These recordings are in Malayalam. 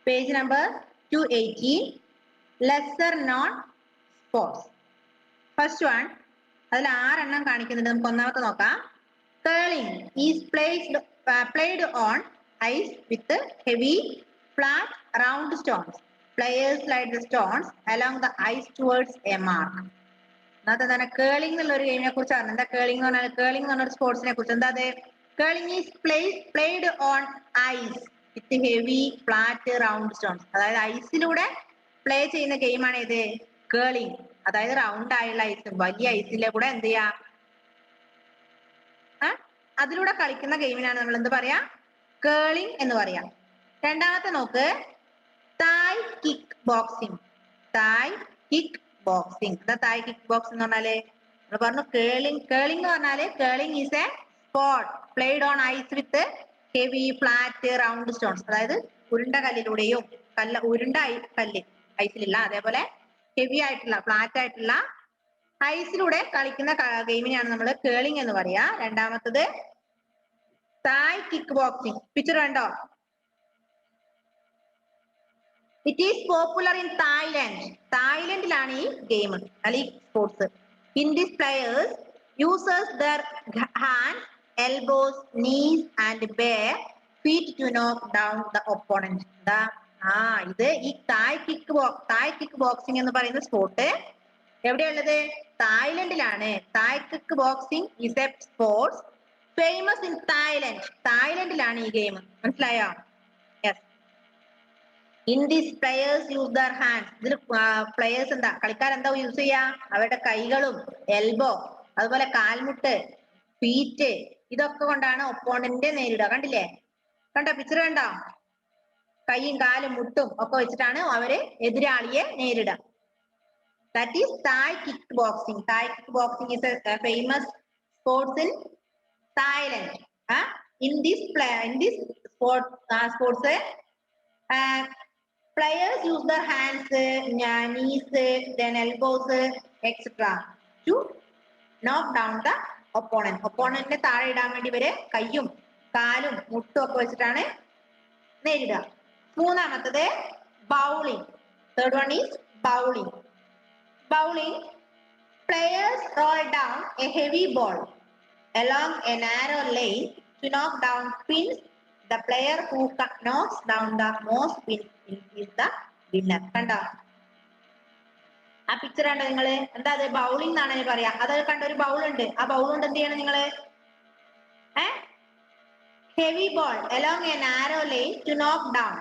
Page number 280. Lesser known sports. First one, അതിൽ 6 എണ്ണം കാണിക്കുന്നുണ്ട്. നമുക്ക് ഒന്നാമത്തെ നോക്കാം. Curling is played on ice with heavy flat round stones. Players slide the stones along the ice towards a mark. അന്നത്തെ തന്നെ കേളിംഗ് എന്നുള്ള ഒരു ഗെയിമിനെ കുറിച്ചാണ്. എന്താ കേളിംഗ് എന്ന് പറഞ്ഞാൽ? കേളിംഗ് എന്ന് പറഞ്ഞ ഒരു സ്പോർട്സിനെ കുറിച്ച്. എന്താ അത്? Curling is played on ice with heavy flat round stones. അതായത് ഐസിലൂടെ പ്ലേ ചെയ്യുന്ന ഗെയിമാണ് ഇത് കേളിംഗ്. അതായത് റൗണ്ട് ആയുള്ള ഐസ്, വലിയ ഐസിലെ കൂടെ എന്ത് ചെയ്യാ, അതിലൂടെ കളിക്കുന്ന ഗെയിമിനാണ് നമ്മൾ എന്ത് പറയാ? കേളിംഗ് എന്ന് പറയാം. രണ്ടാമത്തെ നോക്ക്, തായ് kick boxing. Thai kick boxing. എന്താ തായ് കിക്ക് ബോക്സിംഗ് എന്ന് പറഞ്ഞാല്? നമ്മൾ പറഞ്ഞു കേളിംഗ് എന്ന് പറഞ്ഞാല് curling is A sport played on ice with heavy flat round stones. അതായത് ഉരുണ്ട കല്ലിലൂടെയും ഉരുണ്ട കല്ല് ഐസിലില്ല, അതേപോലെ ഹെവി ആയിട്ടുള്ള ഫ്ലാറ്റ് ആയിട്ടുള്ള ഐസിലൂടെ കളിക്കുന്ന ഗെയിമിനെയാണ് നമ്മൾ കേളിംഗ് എന്ന് പറയാ. രണ്ടാമത്തത് തായ് കിക്ക് ബോക്സിംഗ്. പിക്ചർ കണ്ടോ? It is popular in Thailand. തായ്ലൻഡിലാണ് ഈ ഗെയിം അല്ലെങ്കിൽ sports. In this players users their hands, elbows, knees and bare feet to knock down the opponent. എന്താ? ഇത് ഈ തായ് കിക്ക് ബോക്സിംഗ് എന്ന് പറയുന്ന സ്പോർട്ട് എവിടെയുള്ളത്? തായ്ലൻഡിലാണ്. Thai kick boxing is a sports famous in Thailand. തായ്ലൻഡിലാണ് ഈ ഗെയിം. മനസ്സിലായോ? Yes. In this players use their hands. ഇതിൽ പ്ലേയേഴ്സ് എന്താ, കളിക്കാരെന്താ യൂസ് ചെയ്യാ? അവരുടെ കൈകളും എൽബോ, അതുപോലെ കാൽമുട്ട്, ഫീറ്റ്, ഇതൊക്കെ കൊണ്ടാണ് ഒപ്പോണന്റിനെ നേരിടുക. കണ്ടില്ലേ? കണ്ടോ? പിക്ചർ കണ്ടോ? കൈയും കാലും മുട്ടും ഒക്കെ വെച്ചിട്ടാണ് അവര് എതിരാളിയെ നേരിടുക. That is Thai kick boxing. Thai kick boxing is a famous sports in Thailand. In this sports, players use their hands, knees, then elbows, etc. to knock down the opponent. Opponent താഴെ ഇടാൻ വേണ്ടി ഇവര് കയ്യും കാലും മുട്ടും ഒക്കെ വെച്ചിട്ടാണ് നേരിടുക. മൂന്നാമത്തത് bowling. Third one is bowling. Bowling, players roll down a heavy ball along a narrow lane to knock down pins. The player who knocks down the most pins is the winner. കണ്ടോ? ആ പിക്ചർ കണ്ടോ നിങ്ങള്? എന്താ അത്? ബൗളിംഗ് എന്നാണ് പറയാ. അത് കണ്ട ഒരു ബൗൾ ഉണ്ട്. ആ ബൗൾ കൊണ്ട് എന്ത് ചെയ്യണം നിങ്ങള്? Heavy ball along a narrow lane to knock down.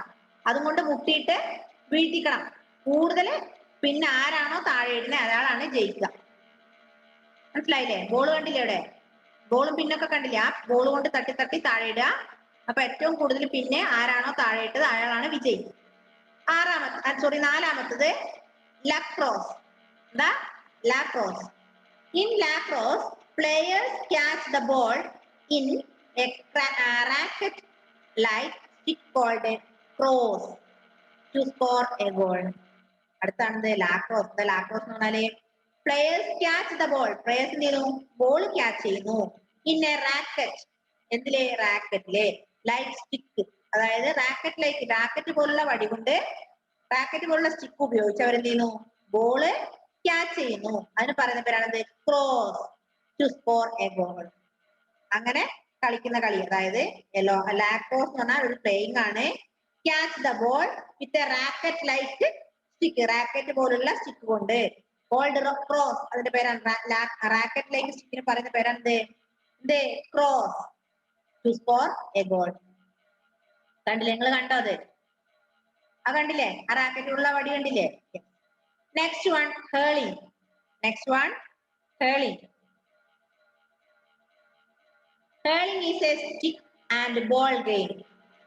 അതും കൊണ്ട് മുട്ടിയിട്ട് വീഴ്ത്തിക്കണം. കൂടുതൽ പിന്നെ ആരാണോ താഴെ ഇടുന്നത് അയാളാണ് ജയിക്കുക. മനസ്സിലായില്ലേ? ബോൾ കണ്ടില്ലേ? ഇവിടെ ബോളും പിന്നൊക്കെ കണ്ടില്ലേ? ആ ബോൾ കൊണ്ട് തട്ടി തട്ടി താഴെ ഇടുക. അപ്പൊ ഏറ്റവും കൂടുതൽ പിന്നെ ആരാണോ താഴെ ഇട്ടത് അയാളാണ് വിജയി. നാലാമത്തത് ലാക്രോസ്. എന്താ? Lacrosse. In lacrosse players catch the ball in a racket like stick called cross to score a goal. അടുത്താണത് ലാക്രോസ്. ലാക്രോസ് എന്ന് പറഞ്ഞാല് players catch the ball. Players എന്ത് ചെയ്യുന്നു? ബോൾ ക്യാച്ച് ചെയ്യുന്നു. In a racket. എന്തിലെ? റാക്കറ്റിലെ. Like stick. അതായത് റാക്കറ്റ് പോലുള്ള വടി കൊണ്ട്, റാക്കറ്റ് പോലുള്ള സ്റ്റിക്ക് ഉപയോഗിച്ച് അവരെന്ത് ചെയ്യുന്നു? ബോള് ക്യാച്ച് ചെയ്യുന്നു. അതിന് പറയുന്ന പേരാണത് cross to score a goal. അങ്ങനെ കളിക്കുന്ന കളി. അതായത് ലാക്രോസ് എന്ന് പറഞ്ഞാൽ ഒരു പ്ലേയിങ് ആണ്. Catch the ball with a racket like stick. Racket പോലുള്ള സ്റ്റിക്ക് കൊണ്ട്. Called cross. അതിന്റെ പേരാണ് റാക്കറ്റ് ലൈക്ക് സ്റ്റിക്കിന് പറയുന്ന പേരാണ് cross to score a goal. കണ്ടില്ലേ? നിങ്ങൾ കണ്ടോ അത്? കണ്ടില്ലേ? ആ റാക്കറ്റിലുള്ള വടി കണ്ടില്ലേ? Next one hurling. Hurling is a stick and ball game.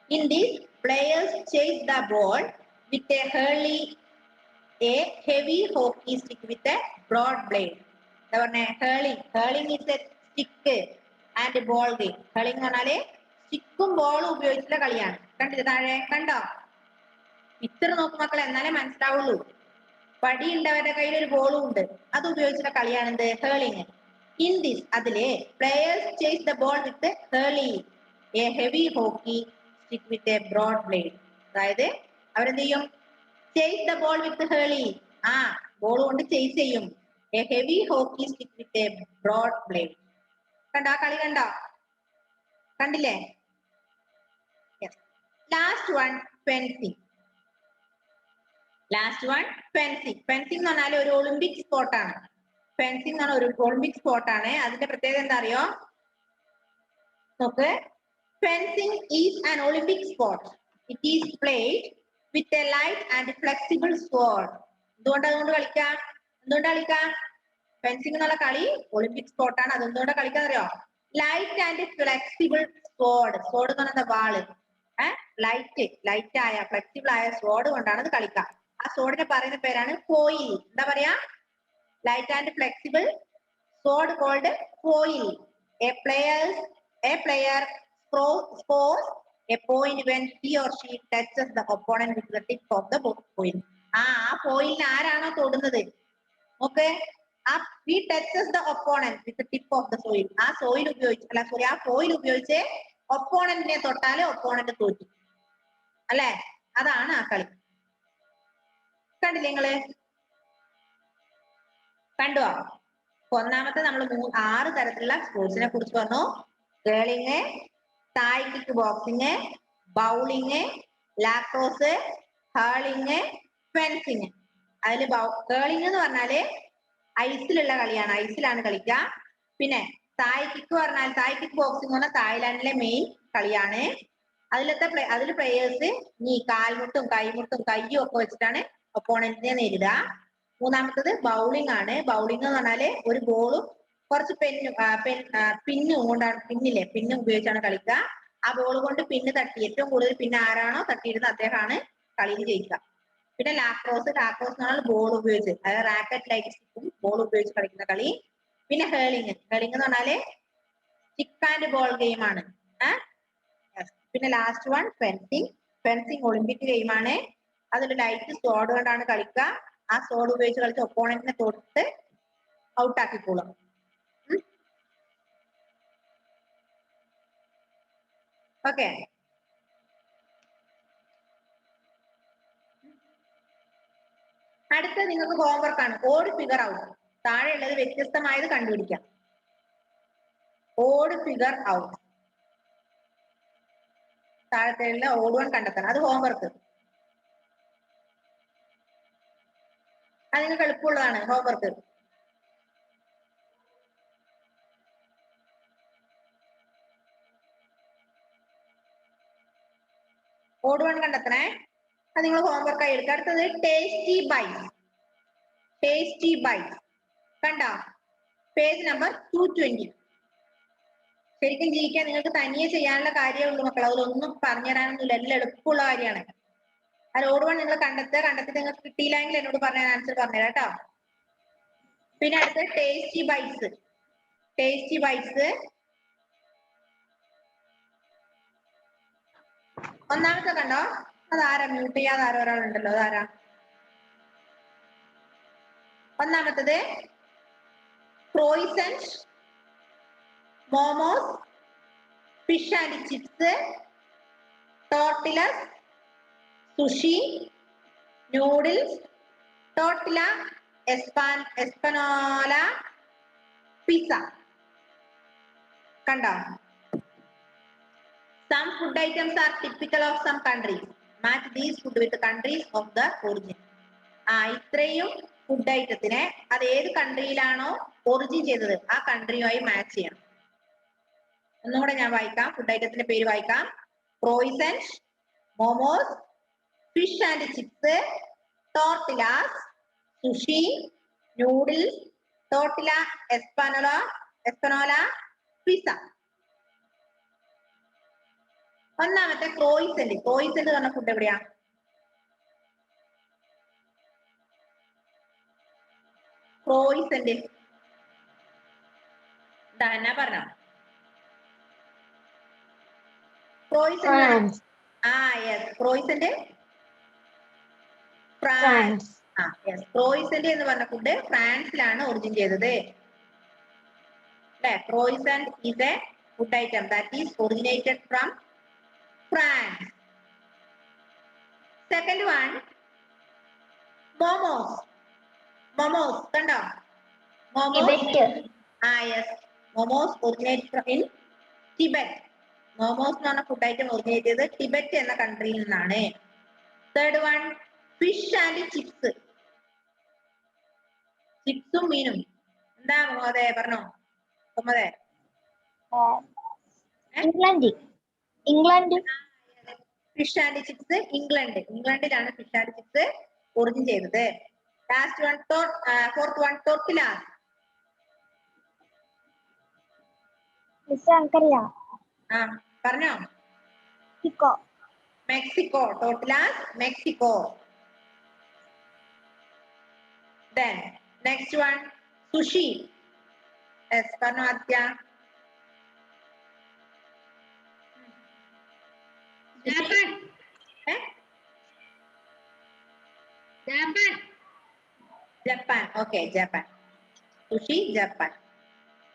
In this, players chase the ball with a heavy hockey stick with a broad blade. Hurling is a stick and ball game. Hurling എന്ന് പറഞ്ഞാല് സ്റ്റിക്കും ബോളും ഉപയോഗിച്ചുള്ള കളിയാണ്. കണ്ടില്ലേ? താഴെ കണ്ടോ? പിക്ചർ നോക്കും മക്കളെ, എന്നാലേ മനസ്സിലാവുള്ളൂ. വടി ഉണ്ട്, അവരുടെ കയ്യിൽ ഒരു ബോളും ഉണ്ട്. അത് ഉപയോഗിച്ചുള്ള കളിയാണ് എന്ത്? ഹേളിംഗ്. ഇൻ ദിസ്, അതിലെ players chase the ball with hurley, a heavy hockey stick with a broad blade. അതായത് അവരെന്ത് ചെയ്യും? Chase the ball with hurley. ആ ബോൾ കൊണ്ട് ചേസ് ചെയ്യും. A heavy hockey stick with a broad blade. കണ്ടോ ആ കളി? കണ്ടോ? കണ്ടില്ലേ? Last one fencing. Last one fencing. Fencing എന്ന് പറഞ്ഞാൽ ഒരു ഒളിമ്പിക് സ്പോർട്ടാണ്. ഫെൻസിങ് എന്ന് പറഞ്ഞാൽ ഒരു ഒളിമ്പിക് സ്പോർട്ടാണ്. അതിന്റെ പ്രത്യേകത എന്താ അറിയോ? നോക്ക്, fencing is an Olympic sport. It is played with a light and flexible sword. അതുകൊണ്ട് കളിക്കാം. എന്തുകൊണ്ടാ കളിക്കാം? ഫെൻസിങ് എന്നുള്ള കളി ഒളിമ്പിക് സ്പോർട്ടാണ്. അതെന്തുകൊണ്ടാ കളിക്കാൻ അറിയോ? Light and flexible sword. Sword എന്ന് പറഞ്ഞാൽ വാള്. ലൈറ്റ് ആയ ഫ്ലെക്സിബിൾ ആയ സ്വോർഡ് കൊണ്ടാണ് അത് കളിക്കുക. ആ സ്വോർഡിനെ പറയുന്ന പേരാണ് ഫോയിൽ. എന്താ പറയാ? Light and flexible sword called foil. A player scores a point when he or she touches the opponent with the tip of the foil. ആ ഫോയിലിന് ആരാണോ തൊടുന്നത്, okay, he touches the opponent with the tip of the soil. ആ സോയിൽ ഉപയോഗിച്ച് ആ ഫോയിൽ ഉപയോഗിച്ച് ഒപ്പോണന്റിനെ തൊട്ടാല് ഒപ്പോണന്റ് തോറ്റു, അല്ലെ? അതാണ് ആ കളി. കണ്ടില്ലേ നിങ്ങള്? കണ്ടുവോ? ഒന്നാമത്തെ നമ്മൾ 6 തരത്തിലുള്ള സ്പോർട്സിനെ കുറിച്ച് പറഞ്ഞു. Curling, Thai kick boxing, bowling, lacrosse, hurling, fencing. അതില് കേളിങ് എന്ന് പറഞ്ഞാല് ഐസിലുള്ള കളിയാണ്, ഐസിലാണ് കളിക്കുക. പിന്നെ തായ് കിക്ക് പറഞ്ഞാൽ, തായ് കിക്ക് ബോക്സിംഗ് പറഞ്ഞാൽ തായ്ലാൻഡിലെ മെയിൻ കളിയാണ്. അതിൽ പ്ലേയേഴ്സ് ഈ കാൽമുട്ടും കൈമുട്ടും കയ്യും ഒക്കെ വെച്ചിട്ടാണ് ഒപ്പോണന്റിനെ നേരിടുക. മൂന്നാമത്തത് ബൗളിംഗ് ആണ്. ബൗളിംഗ് എന്ന് പറഞ്ഞാല് ഒരു ബോളും കുറച്ച് പിന്നും കൊണ്ടാണ്, പിന്ന് ഉപയോഗിച്ചാണ് കളിക്കുക. ആ ബോൾ കൊണ്ട് പിന്ന് തട്ടി ഏറ്റവും കൂടുതൽ പിന്നെ ആരാണോ തട്ടിയിരുന്നത് അദ്ദേഹമാണ് കളിയിൽ ജയിക്കുക. പിന്നെ ലാക്രോസ് എന്ന് പറഞ്ഞാൽ ബോൾ ഉപയോഗിച്ച്, അതായത് റാക്കറ്റ് ലൈക്ക് സ്റ്റിക്കും ബോൾ ഉപയോഗിച്ച് കളിക്കുന്ന കളി. പിന്നെ ഹേളിങ് എന്ന് പറഞ്ഞാല് സ്റ്റിക്ക് ആൻഡ് ബോൾ ഗെയിം ആണ്. പിന്നെ last one fencing Olympic game ആണ്. അതൊരു ലൈറ്റ് സ്വോർഡ് കൊണ്ടാണ് കളിക്കുക. ആ സ്വോർഡ് ഉപയോഗിച്ച് കളിച്ച് ഒപ്പോണന്റിനെ തൊട്ട് ഔട്ടാക്കിക്കോളും. ഓക്കെ, അടുത്ത നിങ്ങൾക്ക് ഹോംവർക്ക് ആണ്. Odd figure out. താഴെയുള്ളത് വ്യത്യസ്തമായത് കണ്ടുപിടിക്കാം. Odd figure out. താഴത്തെ ഓഡ് വൺ കണ്ടെത്തണം. അത് ഹോംവർക്ക്. അത് നിങ്ങൾക്ക് എളുപ്പമുള്ളതാണ് ഹോംവർക്ക്. ഓഡ് വൺ കണ്ടെത്തണേ. അത് നിങ്ങൾ ഹോംവർക്ക് ആയി എടുക്കുക. അടുത്തത് ടേസ്റ്റി ബൈറ്റ്. ടേസ്റ്റി ബൈറ്റ് കണ്ടോ? Page number 220. ശരിക്കും ജീവിക്കാൻ നിങ്ങൾക്ക് തനിയെ ചെയ്യാനുള്ള കാര്യമേ ഉള്ളൂ മക്കൾ. അതിലൊന്നും പറഞ്ഞു തരാനൊന്നുമില്ല, എല്ലാം എളുപ്പമുള്ള കാര്യമാണ്. അത് ഓഡ് വൺ നിങ്ങൾ കണ്ടെത്തി നിങ്ങൾക്ക് കിട്ടിയില്ലെങ്കിൽ എന്നോട് പറഞ്ഞ ആൻസർ പറഞ്ഞുതരാം കേട്ടോ. പിന്നെ അടുത്ത് ടേസ്റ്റി ബൈറ്റ്സ്. ടേസ്റ്റി ബൈറ്റ്സ് ഒന്നാമത്തെ കണ്ടോ? അതാരാ മ്യൂട്ട് ചെയ്യാതെ ആരോ ഒരാളുണ്ടല്ലോ, അതാരാ? ഒന്നാമത്തത് croissant, momos, fish and chips, tortillas, sushi, noodles, tortilla, espanola, pizza. കണ്ടോ? Some food items are typical of some countries. Match these food with the countries of the origin. ഇത്രയും ഫുഡ് ഐറ്റത്തിനെ അത് ഏത് കൺട്രിയിലാണോ ഒറിജിൻ ചെയ്തത് ആ കൺട്രിയുമായി മാച്ച് ചെയ്യണം. ഒന്നുകൂടെ ഞാൻ വായിക്കാം. ഫുഡ് ഐറ്റത്തിന്റെ പേര് വായിക്കാം. Croissant, momos, fish and chips, tortillas, sushi, noodles, tortilla espanola, pizza. ഒന്നാമത്തെ ക്രോയിസന്റ്. ക്രോയിസന്റ് പറഞ്ഞ ഫുഡ് എവിടെയാ? ക്രോയിസന്റ് എന്നാ പറഞ്ഞോ? ക്രോയിസന്റ് ക്രോയിസന്റ് ഫ്രാൻസ്. ക്രോയിസന്റ് എന്ന് പറഞ്ഞ ഫുഡ് ഫ്രാൻസിലാണ് ഒറിജിൻ ചെയ്തത്. ക്രോയിസന്റ് is a food item that is originated from France. Second one, momos. Momos, kando? Momos. Tibet. Yes. Momos originate in Tibet. Momos എന്ന് പറഞ്ഞ ഫുഡ് ഐറ്റം ഒറിജിനേറ്റ് ചെയ്തത് ടിബറ്റ് എന്ന കൺട്രിയിൽ നിന്നാണ്. Third one, fish and chips. ചിപ്സും മീനും. എന്താ മുഹമ്മദേ പറഞ്ഞോ? മുഹമ്മദേ ഇംഗ്ലണ്ട്. ഫിഷ് ആൻഡ് ചിപ്സ് ഇംഗ്ലണ്ടിലാണ് ഫിഷ് ആൻഡ് ചിപ്സ് ഒറിജിൻ ചെയ്തത്. Last one, fourth one, tortillas. പറഞ്ഞോ? Mexico. Tortillas Mexico. Then next one, sushi. Yes, പറഞ്ഞോ Adya. Japan. Japan. Okay, Japan. Sushi Japan.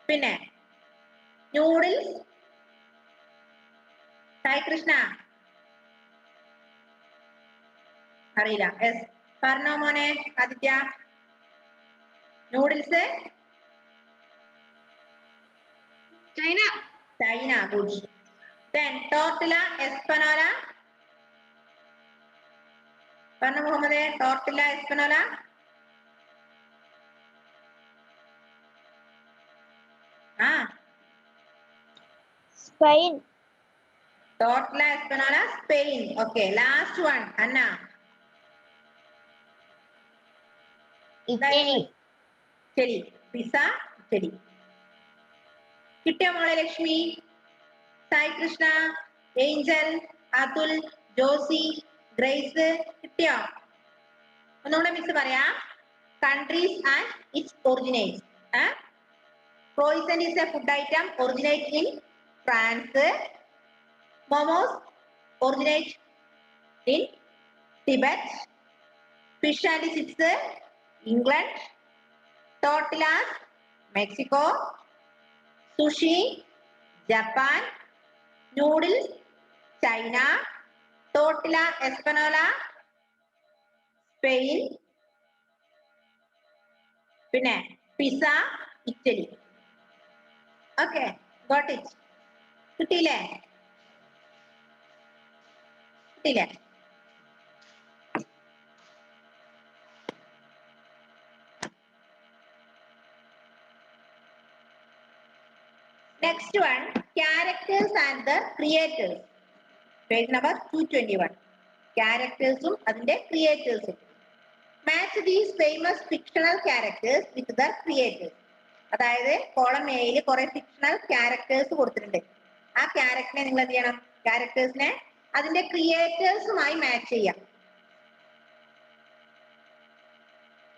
പിന്നെ നൂഡിൽസ്. സായി കൃഷ്ണ അറിയില്ല. യെസ്, പറഞ്ഞോ മോനെ Aditya. Noodles China. Good. Then tortilla എസ്പനോല. പറഞ്ഞോ മുഹമ്മദേ, tortilla espanola. Spain. Tortilla espanola Spain. Okay, last one Anna. Italy. Italy. Pizza Italy. കിട്ടിയോ മോളെ Lakshmi, Sai Krishna, Angel, Atul, Josie, Grace? കിട്ടിയോ? ഒന്നുകൂടെ മിസ് പറയാം. Countries and it's originate. Croissant is a food item originate in France. Momos originate in Tibet. Fish and chips England. Tortillas Mexico. Sushi Japan. Noodles China. Tortilla Espanola Spain. പിന്നെ pizza Italy. Okay, got it. കിട്ടിയില്ലേ? Next one, characters and the creators. Page number 221. Characters അതിന്റെ creators. Match these famous fictional characters with the creators. അതായത് കോളം എയിൽ കുറെ ഫിക്ഷണൽ ക്യാരക്ടേഴ്സ് കൊടുത്തിട്ടുണ്ട്. ആ ക്യാരക്ടറിനെ നിങ്ങൾ എന്ത് ചെയ്യണം? ക്യാരക്ടേഴ്സിനെ അതിന്റെ ക്രിയേറ്റേഴ്സുമായി മാച്ച് ചെയ്യാം.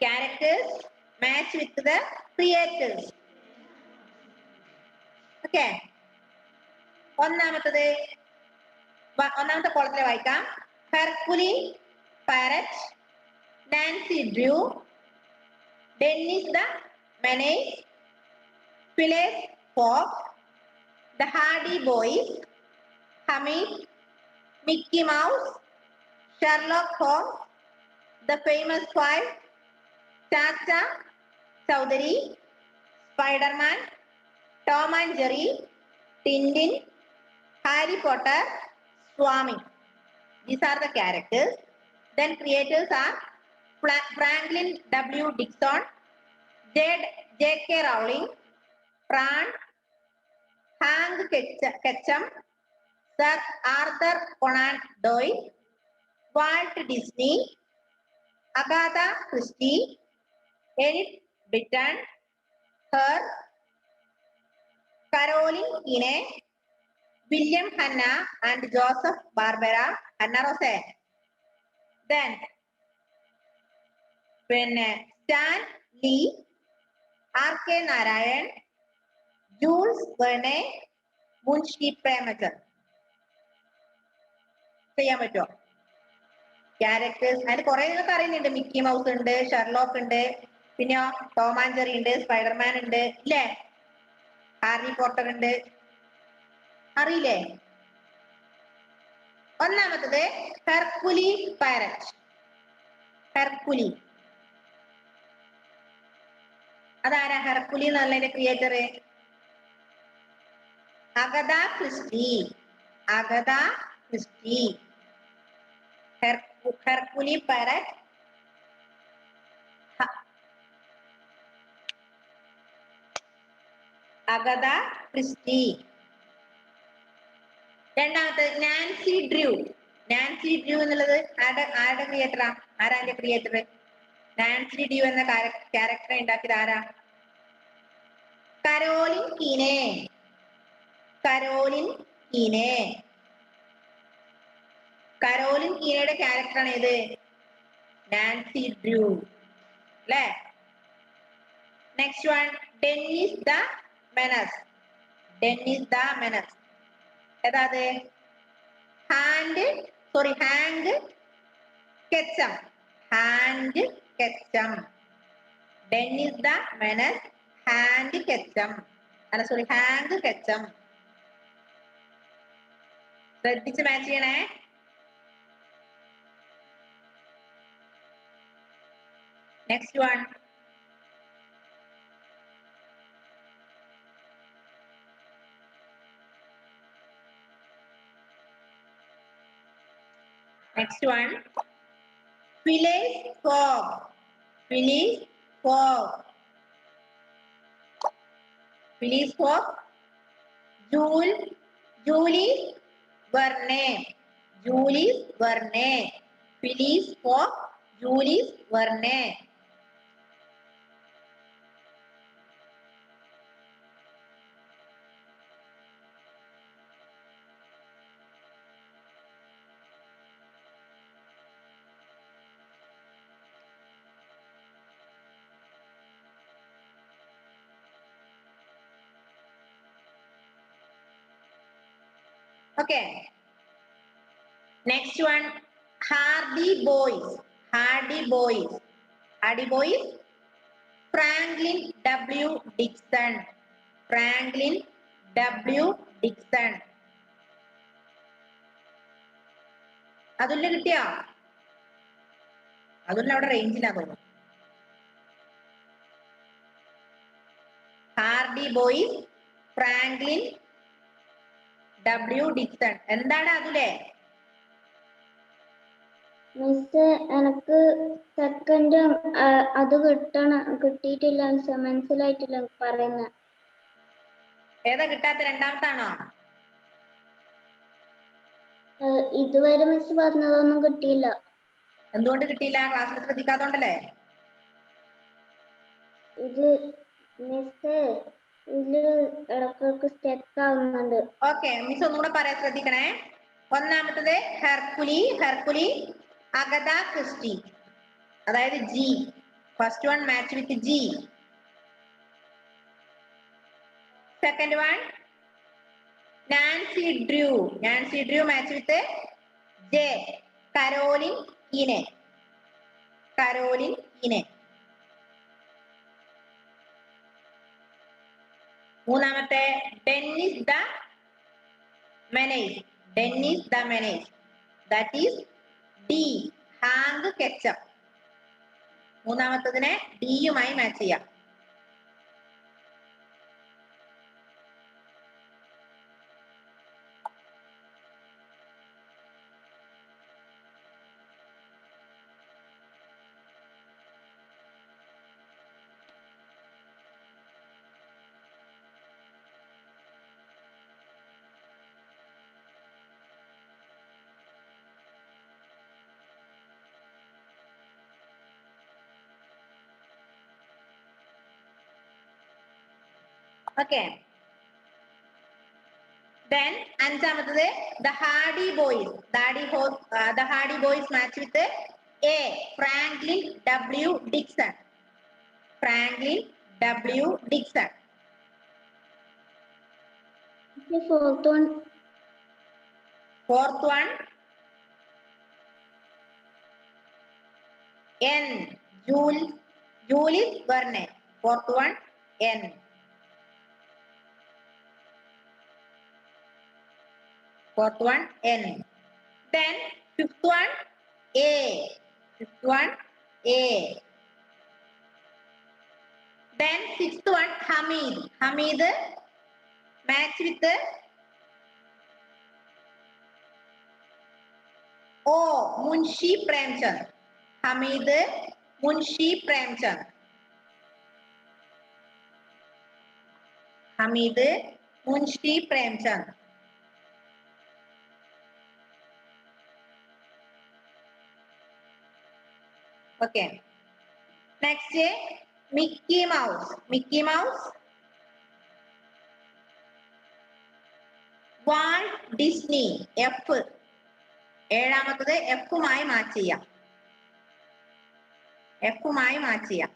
Characters match with the creators. Okay, ഒന്നാമത്തെ കോളത്തിലെ വായിക്കാം. Hercule Poirot, Nancy Drew, Dennis the Menace, Phileas Fogg, the Hardy Boys, Hamid, Mickey Mouse, Sherlock Holmes, the Famous Five, Chacha Chowdhury, Spider-Man, Tom and Jerry, Tintin, Harry Potter, Swami. These are the characters. Then creators are Franklin W. Dixon, J.K. Rowling, Pran, Hank Ketchum, Sir Arthur Conan Doyle, Walt Disney, Agatha Christie, Enid Blyton, Her, Caroline Kine, William Hanna and Joseph Barbera. Hanna Rose. Then Stan Lee, R.K. Narayan, Jules Verne, Munshi Premchand. ചെയ്യാൻ പറ്റുമോ? ക്യാരക്ടേഴ്സ് അതിന് കുറെ നിങ്ങൾക്ക് അറിയുന്നുണ്ട്. മിക്കി മൗസ് ഉണ്ട്, ഷെർലോക്ക് ഉണ്ട്, പിന്നെ ടോം ആൻഡ് ജെറി ഉണ്ട്, സ്പൈഡർമാൻ ഉണ്ട്, ഇല്ലേ? ഹാരി പോട്ടർ ഉണ്ട്. അറിയില്ലേ? ഒന്നാമത്തത് ഹെർക്കുലി പാരറ്റ്. ഹെർക്കുലി അതാരാ? ഹെർക്കുലി എന്നുള്ളതിന്റെ creator Agatha Christie. Agatha Christie. Hercule Poirot Agatha Christie. രണ്ടാമത്തെ നാൻസി ഡ്രൂ. നാൻസി ഡ്രൂ എന്നുള്ളത് ആരുടെ ക്രിയേറ്ററാ? ആരാ അതിന്റെ ക്രിയേറ്റർ? നാൻസി ഡ്രൂ എന്ന ക്യാരക്ടറെ ഉണ്ടാക്കിയത് ആരാ? Carolyn Keene. Carolyn Keene. Carolyn കീനയുടെ ക്യാരക്ടറാണ് ഏത്? നാൻസി ഡ്രൂ അല്ലേ? Next one Dennis the Menace. Dennis the Menace ഏതാത്? Hank Ketcham. Hank Ketcham. Dennis the Menace Hank Ketcham. Hank Ketcham. ശ്രദ്ധിച്ച് മാച്ച് ചെയ്യണേ. Next one Phileas Fogg. Phileas Fogg. Phileas Fogg. Jules Verne. Jules Verne. Phileas Fogg. Jules Verne. Okay. Next one, Hardy Boys. Hardy Boys. Hardy Boys. Franklin W. Dixon. Franklin W. Dixon. അതുല്ല കിട്ടിയോ? അതുല്ല അവിടെ റേഞ്ചിലാ തോന്നുന്നു. Hardy Boys, Franklin W Dixon. എന്താണ് അതിലെ? മിസ് എനിക്ക് സെക്കൻഡ് അത് കിട്ടിയിട്ടില്ല, മനസ്സിലായിട്ടില്ല പറയുന്ന. ഏതാ കിട്ടാത്ത? രണ്ടാമത്താണോ? ഇതുവരെ മിസ് പറഞ്ഞതൊന്നും കിട്ടിയില്ല. എന്തുകൊണ്ട് കിട്ടിയില്ല? ക്ലാസ്സിൽ ശ്രദ്ധിക്കാത്തോണ്ടല്ലേ? ഇത് മിസ് ഇതില് ഇടയ്ക്കൊക്കെ സ്റ്റെക്ക് ആവുന്നുണ്ട്. ഓക്കെ, മിസ് ഒന്നുകൂടെ പറയാൻ ശ്രദ്ധിക്കണേ. ഒന്നാമത്തത് ഹെർക്കുലി അഗത ക്രിസ്റ്റി, അതായത് G. First one match with G. Second one Nancy Drew match with J. Carolyn Keene. മൂന്നാമത്തെ Dennis the Menace. That is D. Hank Ketcham. മൂന്നാമത്തതിനെ ഡിയുമായി മാച്ച് ചെയ്യാം. Okay. Then അഞ്ചാമത്തത് the Hardy Boys. The Hardy Boys match with A. Franklin W. Dixon. Fourth one N. Jules Verne. Fourth one N. Then fifth one, A. Fifth one, A. Then sixth one, Hamid. Hamid, match with O. Munshi Premchand. Hamid, Munshi Premchand. Hamid, Munshi Premchand. Okay. Next, Mickey Mouse. Mickey Mouse. Walt Disney. F. ഏഴാമത്തത് എഫുമായി മാച്ച് ചെയ്യാം. എഫുമായി മാച്ച് ചെയ്യാം.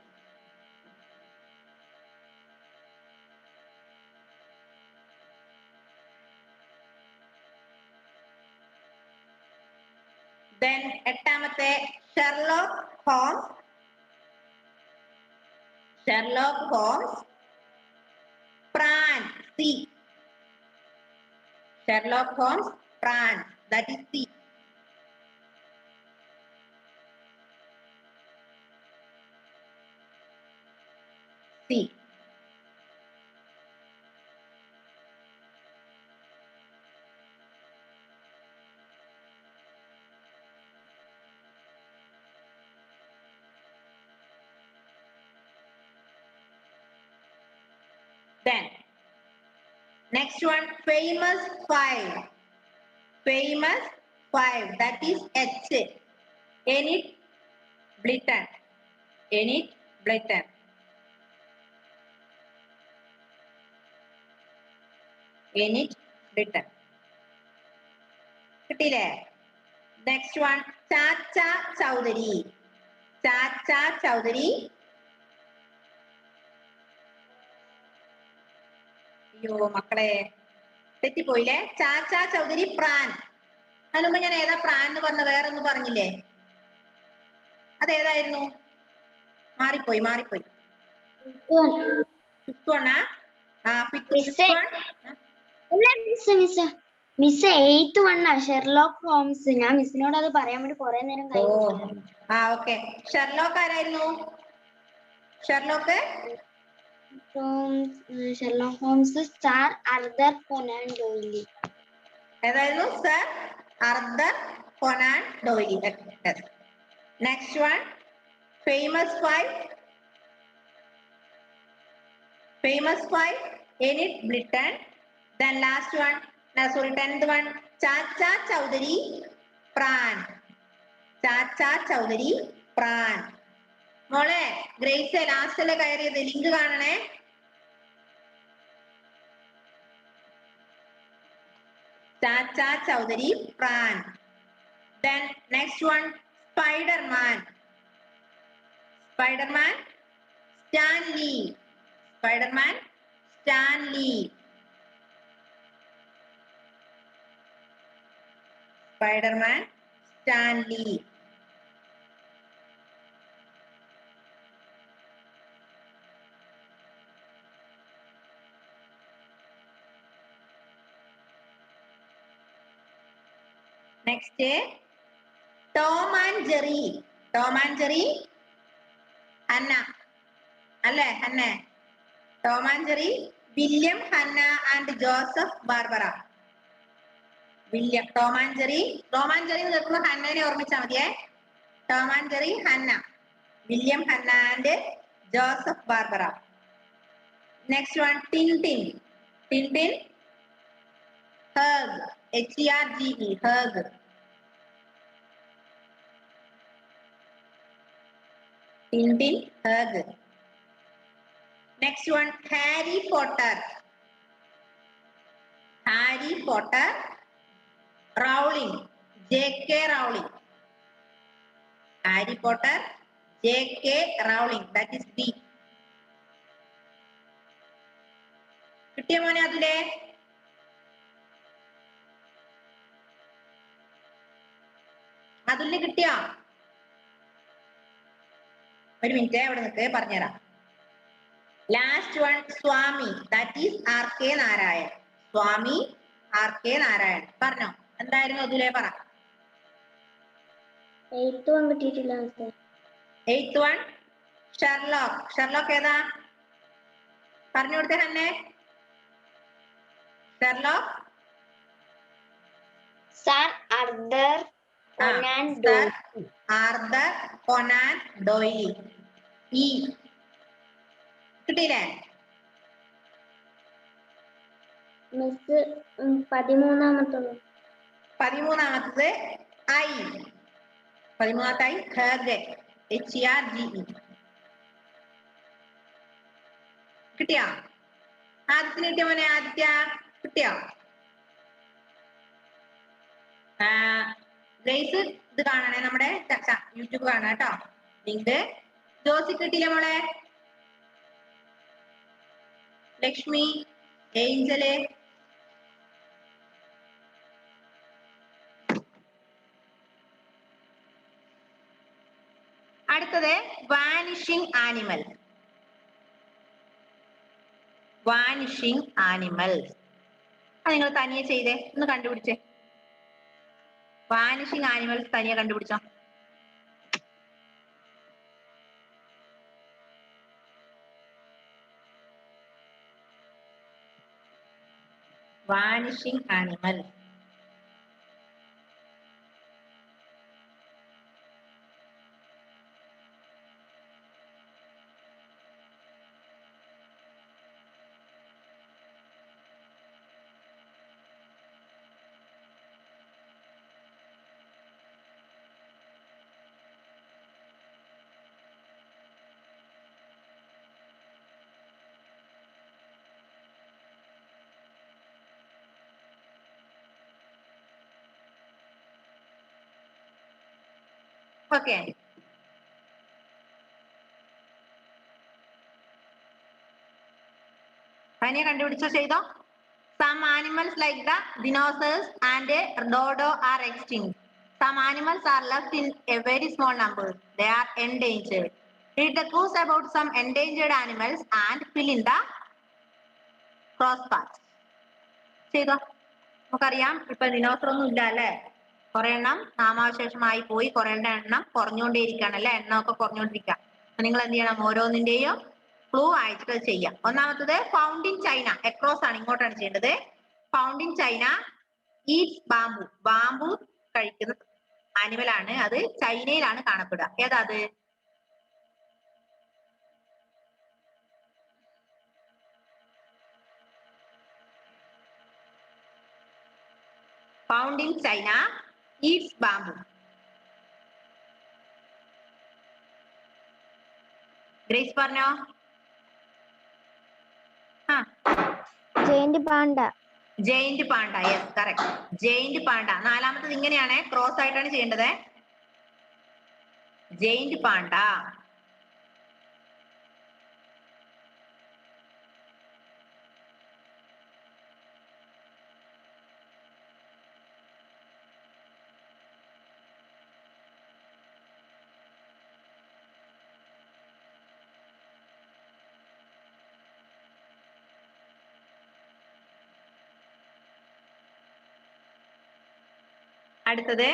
Then എട്ടാമത്തെ Sherlock Holmes. Sherlock Holmes. Pran, C. Sherlock Holmes, Pran, that is C. C. Then, next one, famous five. Famous five, that is H. Enid Blyton. Enid Blyton. Enid Blyton. കിട്ടിയില്ലേ? Next one, Chacha Chowdhury. Chacha Chowdhury. അയ്യോ മക്കളെ തെറ്റിപ്പോയില്ലേ? ചാച്ചാ ചൗധരി പ്രാൻ. അതിനുമ്പ് ഞാൻ ഏതാ പ്രാൻ എന്ന് പറഞ്ഞ വേറൊന്നും പറഞ്ഞില്ലേ? അതേതായിരുന്നു? മാറിപ്പോയി. ഫിഫ്ത് വൺ ആ മിസ് എയ്ത്ത് വണ്ണാ ഷെർലോക്ക് ഹോംസ്. ഞാൻ മിസ്സിനോട് അത് പറയാൻ വേണ്ടി കുറെ നേരം കഴിഞ്ഞു. ഓക്കെ. ഷെർലോക്ക് ആരായിരുന്നു? Sherlock Sherlock Holmes sir Arthur Conan Doyle. ഏതായിരുന്നു? Sir Arthur Conan Doyle. Next one, famous five. Famous five, Enid Blyton. Then last one, sorry, 10th one, Chacha Chowdhury, Pran. Chacha Chowdhury, Pran. മോളെ ഗ്രേസ് ലാസ്റ്റിലെ കയറിയത് ലിങ്ക് കാണണേ. Chacha Chowdhury, Pran. Then next one, Spider-Man. Spider-Man, Stan Lee. Spider-Man, Stan Lee. Spider-Man, Stan Lee. Next, Tom and Jerry. Tom and Jerry, Anna. അല്ലേ Anna? Tom and Jerry, William, Hannah and Joseph Barbara. William, Tom and Jerry നിൽക്കുമ്പോൾ ഹന്നനെ ഓർമ്മിച്ചാൽ മതിയേ. Tom and Jerry, Hannah. William, Hannah and Joseph Barbara. Next one, Tintin. Tintin, Hug. H-E-R-G-E, Hug. Tintin, Hug. Next one, Harry Potter. Harry Potter, Rowling. J.K. Rowling. Harry Potter, J.K. Rowling. That is B. കിട്ടിയ മോനെ അതിലെ? അതില് കിട്ടിയോ? ഒരു മിനിറ്റ് അവിടെ നിൽക്ക്, പറഞ്ഞുതരാം. Last one, Swami. That is R.K. Narayan. Swami R.K. Narayan. പറഞ്ഞോ എന്തായിരുന്നു അതിലെ? പറ. 8th one കിട്ടിയിട്ടില്ല മിസ്സേ. 8th one Sherlock. ഷെർലോക്ക് ഏതാ? പറഞ്ഞു കൊടുത്തേ തന്നെ. Sherlock sir Arthur Conan sir Doe. Arthur Conan Doe. E കിട്ടിയില്ലേ? മിസ് 13ാമത്തത്. 13ാമത്തത് ഐ. 13ാമത്തെ ഐ ഹെർഗെ. HERGE. കിട്ടിയോ? ആദ്യത്തിന് കിട്ടിയ മോനെ? ആദിത്യ കിട്ടിയോ? ഗൈസ് ഇത് കാണണേ, നമ്മുടെ യൂട്യൂബ് കാണാം കേട്ടോ. ലിങ്ക്. ജോസി കിട്ടിയില്ല മോളെ? ലക്ഷ്മി, ഏഞ്ചല്, അടുത്തത് വാനിഷിംഗ് ആനിമൽ. വാനിഷിംഗ് ആനിമൽ അത് നിങ്ങൾ തനിയെ ചെയ്തേ, ഒന്ന് കണ്ടുപിടിച്ചേ. വാനിഷിംഗ് ആനിമൽ തനിയെ കണ്ടുപിടിച്ചോ. Vanishing animal. ഓക്കെ, തനിയെ കണ്ടുപിടിച്ചോ, ചെയ്തോ. Some animals like the dinosaurs and dodo are extinct. Some animals are left in a very small number. They are endangered. Read the clues about some endangered animals and fill in the cross parts. ചെയ്തോ. നമുക്കറിയാം ഇപ്പൊ ദിനോസർ ഒന്നും ഇല്ല അല്ലെ. കുറെ എണ്ണം നാമാവശേഷമായി പോയി, കുറെ എണ്ണം കുറഞ്ഞുകൊണ്ടേയിരിക്കുകയാണ് അല്ലെ. എണ്ണമൊക്കെ കുറഞ്ഞുകൊണ്ടിരിക്കുക. നിങ്ങൾ എന്ത് ചെയ്യണം? ഓരോന്നിന്റെയും ക്ലൂ അയച്ചിട്ട് ചെയ്യാം. ഒന്നാമത്തത് ഫൗണ്ട് ഇൻ ചൈന. എക്രോസ് ആണ്, ഇങ്ങോട്ടാണ് ചെയ്യേണ്ടത്. Found in China eats bamboo. Bamboo കഴിക്കുന്ന ആനിമൽ ആണ്. അത് ചൈനയിലാണ് കാണപ്പെടുക. ഏതാ അത്? Found in China eats bamboo. Grace പറഞ്ഞോ. Giant panda. Giant panda. Yes, correct. Giant panda. നാലാമത്തത് ഇങ്ങനെയാണ്, ക്രോസ് ആയിട്ടാണ് ചെയ്യേണ്ടത്. Giant panda. അടുത്തത്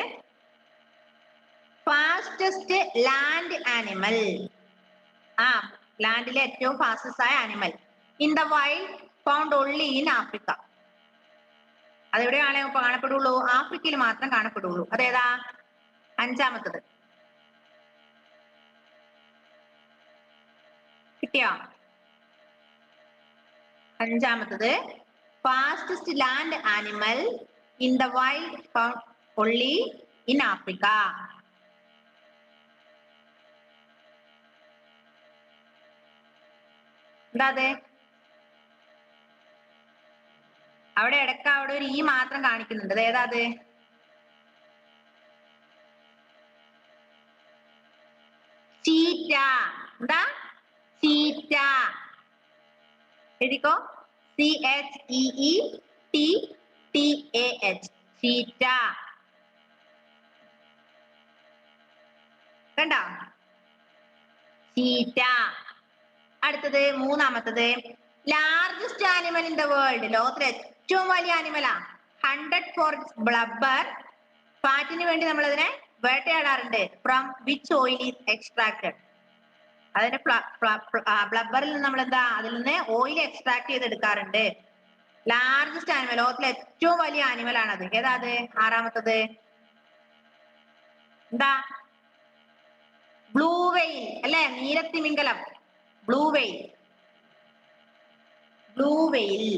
ഫാസ്റ്റസ്റ്റ് ലാൻഡ് ആനിമൽ. ലാൻഡിലെ ഏറ്റവും ഫാസ്റ്റസ്റ്റ് ആയ animal. In the wild found only in Africa. അതെവിടെയാണ് കാണപ്പെടുള്ളൂ? ആഫ്രിക്കയിൽ മാത്രം കാണപ്പെടുള്ളൂ. അതേതാ? അഞ്ചാമത്തത് കിട്ടിയോ? അഞ്ചാമത്തത് fastest land animal in the wild found only in Africa. എന്താ അത്? അവിടെ ഇടയ്ക്ക് അവിടെ ഒരു ഈ മാത്രം കാണിക്കുന്നുണ്ട്. ഏതാ അത്? ചീറ്റ. എന്താ? ചീറ്റ. എഴുതിക്കോ. CHEETTAH. ചീറ്റ. കണ്ടോ? ചീറ്റ. അടുത്തത് മൂന്നാമത്തത് largest animal in the world. ലോകത്തിലെ ഏറ്റവും വലിയ ആനിമലാ. 100 ഫോർ ബ്ലബ്ബർ. ഫാറ്റിന് വേണ്ടി നമ്മൾ അതിനെ വേട്ടയാടാറുണ്ട്. From which oil is extracted. അതിന്റെ ബ്ലബറിൽ നിന്ന് നമ്മൾ എന്താ അതിൽ നിന്ന് ഓയിൽ എക്സ്ട്രാക്ട് ചെയ്തെടുക്കാറുണ്ട്. ലാർജസ്റ്റ് ആനിമൽ, ലോകത്തിലെ ഏറ്റവും വലിയ ആനിമൽ ആണത്. ഏതാ അത്? ആറാമത്തത് എന്താ? ബ്ലൂ വെയിൽ അല്ലെ? നീലത്തിമിംഗലം. Blue whale. Blue whale.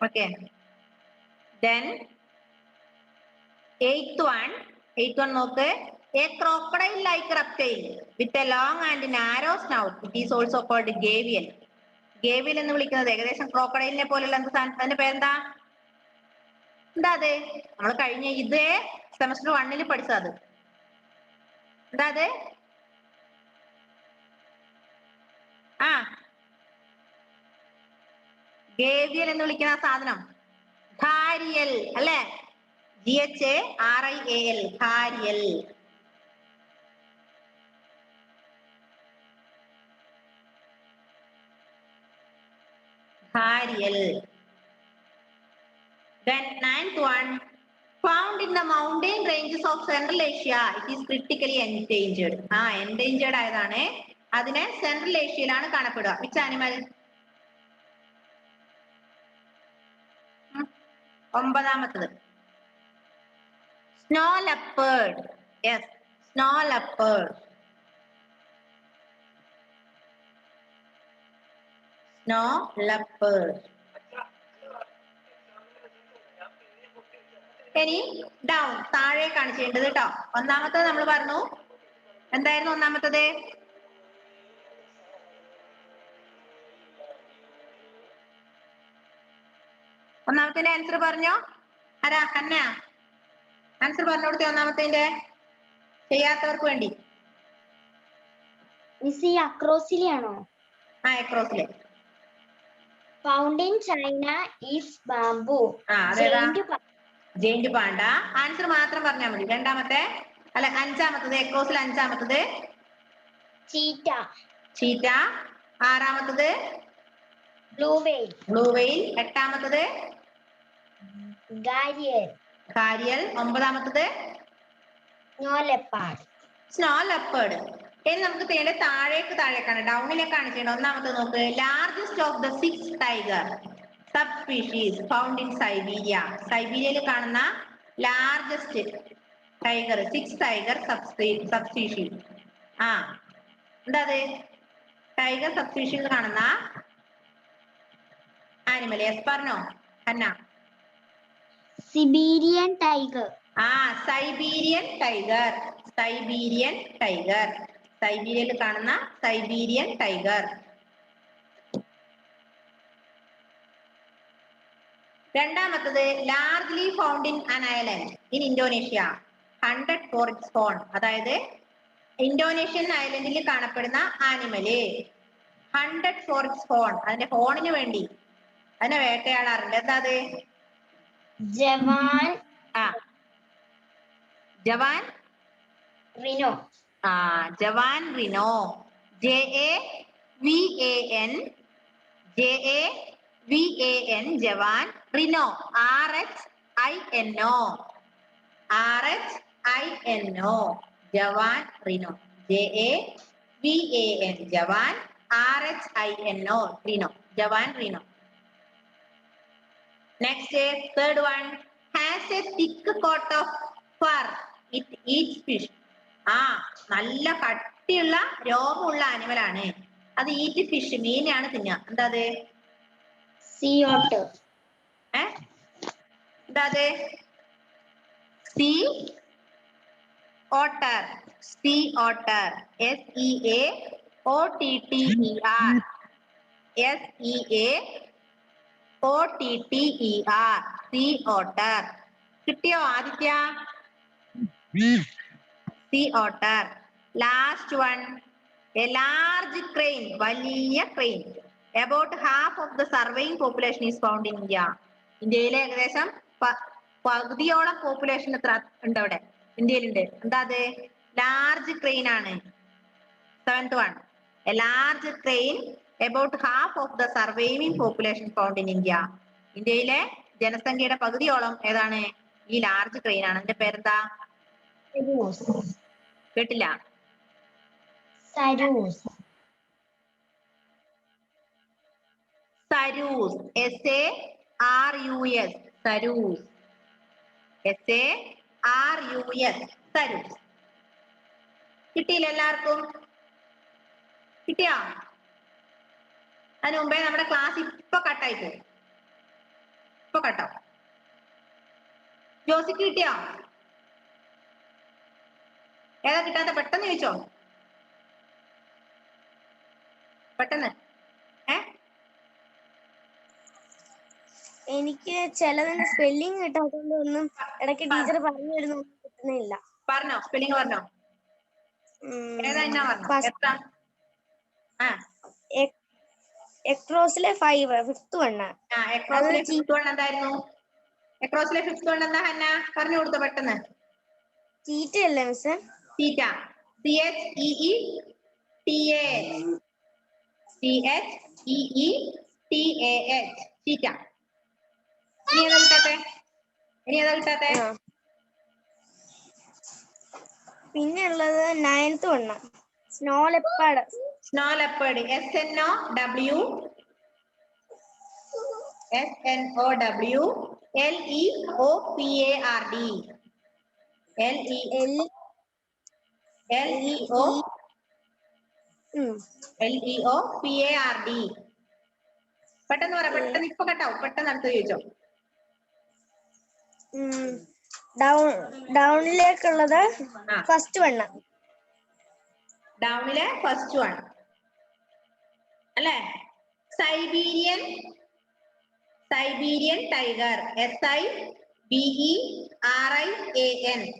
Okay. Then eighth one നോക്ക്. A crocodile like reptile with a long and narrow snout. It is also called gavial. Gavial എന്ന് വിളിക്കുന്നത് ഏകദേശം ക്രോക്കഡൈലിനെ പോലുള്ള അതിന്റെ പേരെന്താ? എന്താ അത്? നമ്മൾ കഴിഞ്ഞ ഇതേ സെമസ്റ്റർ 1 പഠിച്ചത്. എന്താ അത്? ആ ഗേവിയൽ എന്ന് വിളിക്കുന്ന സാധനം ഘാരിയൽ അല്ലെ? GHARIAL, ഘാരിയൽ. ഘാരിയൽ. Then 9th one, found in the mountain ranges of Central Asia. It is critically endangered. endangered ആയതാണ്. അതിനെ സെൻട്രൽ ഏഷ്യയിലാണ് കാണപ്പെടുക. Which animal? 9ാമത്തത് snow leopard. Yes, snow leopard. Snow leopard. ഇനി ഡൗൺ, താഴേക്കാണ് ചെയ്യേണ്ടത് കേട്ടോ. ഒന്നാമത്തത് നമ്മൾ പറഞ്ഞു. എന്തായിരുന്നു ഒന്നാമത്തത്? ഒന്നാമത്തിന്റെ ആൻസർ പറഞ്ഞോ? ആരാ? ഹന്ന ആൻസർ പറഞ്ഞു കൊടുത്തേ ഒന്നാമത്തിന്റെ, ചെയ്യാത്തവർക്ക് വേണ്ടി. അക്രോസിലാണോ? അക്രോസിലെ. Found in China is bamboo. Giant panda. Answer മാത്രം പറഞ്ഞാൽ മതി. രണ്ടാമത്തെ അല്ല അഞ്ചാമത്തത്, എക്രോസിൽ അഞ്ചാമത്തത് ചീറ്റ. ചീറ്റ. ആറാമത്തത് ബ്ലൂ വെയിൽ. Blue whale. എട്ടാമത്തത് ഘാരിയൽ. ഘാരിയൽ. ഒമ്പതാമത്തത് സ്നോ ലെപ്പാർഡ്. Snow leopard. ഇനി നമുക്ക് ചെയ്യേണ്ടത് താഴേക്കാണ്, ഡൗണിലേക്കാണ് ചെയ്യേണ്ടത്. ഒന്നാമത്തത് നോക്ക്. Largest of the 6 tiger subspecies found in Siberia. സൈബീരിയയിൽ കാണുന്ന largest tiger, 6 tiger subspecies. എന്താ അത്? ടൈഗർ സബ് സ്പീഷീസ് കാണുന്ന ആനിമൽ. യെസ് പറഞ്ഞോ Hannah? Siberian tiger. Siberian tiger. Siberian tiger. സൈബീരിയയിൽ കാണുന്ന സൈബീരിയൻ ടൈഗർ. രണ്ടാമത്തത് largely found in an island in Indonesia, 100 for its horn. അതായത് ഇന്തോനേഷ്യൻ ഐലൻഡിൽ കാണപ്പെടുന്ന ആനിമല് 100 ഫോർ ഇറ്റ്സ് ഹോൺ. അതിന്റെ ഹോണിന് വേണ്ടി അതിനെ വേട്ടയാടാറുണ്ട്. എന്താ അത്? ജവാൻ. ജവാൻ റിനോ. ജവാൻ Rino. JAVAN jawan Rino. RHINO jawan Rino. JAVAN jawan. RHINO Rino. Jawan Rino. Next, third one, has a thick coat of fur. It eats fish. നല്ല കട്ടിയുള്ള രോമമുള്ള ആനിമൽ ആണ്. അത് ഈറ്റ് ഫിഷ്, മീനാണ് തിന്നുക. എന്താ അത്? Sea otter. എന്താ അത്? Sea otter. Sea otter. SEAOTTER. SEAOTTER. Sea otter. കിട്ടിയോ Aditya? Sea otter. Last one, a large crane. വലിയ crane. About half of the surveying population is found in India. ഇന്ത്യയിലെ ഏകദേശം പകുതിയോളം പോപ്പുലേഷൻ എത്ര ഉണ്ട് അവിടെ? ഇന്ത്യയിലുണ്ട്. എന്താ അത്? ലാർജ് ക്രെയിൻ ആണ്. 7th one, a large crane about half of the surviving population found in India. ഇന്ത്യയിലെ ജനസംഖ്യയുടെ പകുതിയോളം ഏതാണ് ഈ ലാർജ് ക്രെയിൻ ആണ്. അതിന്റെ പേരെന്താ? കേട്ടില്ല. സരൂസ്. സരൂസ്. SARUS. സരൂസ്. SARUS. സരൂസ്. കിട്ടിയില്ല എല്ലാവർക്കും? കിട്ടിയോ? അതിന് മുമ്പേ നമ്മുടെ ക്ലാസ് ഇപ്പൊ കട്ടായി പോകും. ഇപ്പൊ കട്ടാവും. ജോസിക്ക് കിട്ടിയോ? ഏതാ കിട്ടാത്ത? പെട്ടെന്ന് ചോദിച്ചോ, പെട്ടെന്ന്. എനിക്ക് ചിലതിന്റെ സ്പെല്ലിംഗ് കിട്ടാത്തതുകൊണ്ട് ഒന്നും ഇടയ്ക്ക് ടീച്ചർ പറഞ്ഞു തരുന്നൊന്നും കിട്ടുന്നില്ല. പറഞ്ഞോ, സ്പെല്ലിംഗ് പറഞ്ഞോ. ഏതാ എന്നാ പറഞ്ഞോ? എത്ര? എക്രോസിലെ 5 ഫിഫ്ത്ത് വണ്ണ. എക്രോസിലെ ഫിഫ്ത്ത് വൺ എന്തായിരുന്നു? എക്രോസിലെ ഫിഫ്ത്ത് വൺ എന്താ ഹന്ന? പറഞ്ഞു കൊടുത്തോ പെട്ടെന്ന്. തീറ്റ അല്ലേ മിസ്? തീറ്റ. CHEETAH. തീറ്റ. ഇനി ഏതാ കിട്ടാത്തെ? പിന്നെ ഉള്ളത് 9th വണ്ണ, സ്നോ ലെപ്പേർഡ്. SNOWLEOPARD. LEOPARD. പെട്ടെന്ന് പറ, പെട്ടെന്ന്. ഇപ്പൊ കട്ടാവും. പെട്ടെന്ന് അടുത്ത് ചോദിച്ചോ. ഡൗണിലേക്കുള്ളത് ഫസ്റ്റ് വണ്ണ. ഡൗണിലെ ഫസ്റ്റ് വൺ അല്ലേ? Siberian tiger. SIBERIAN.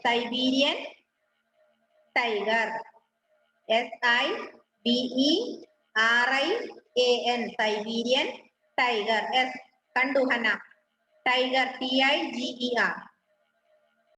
Siberian tiger. SIBERIAN. Siberian tiger. കണ്ടു ഹന്ന? ടൈഗർ. TIGER.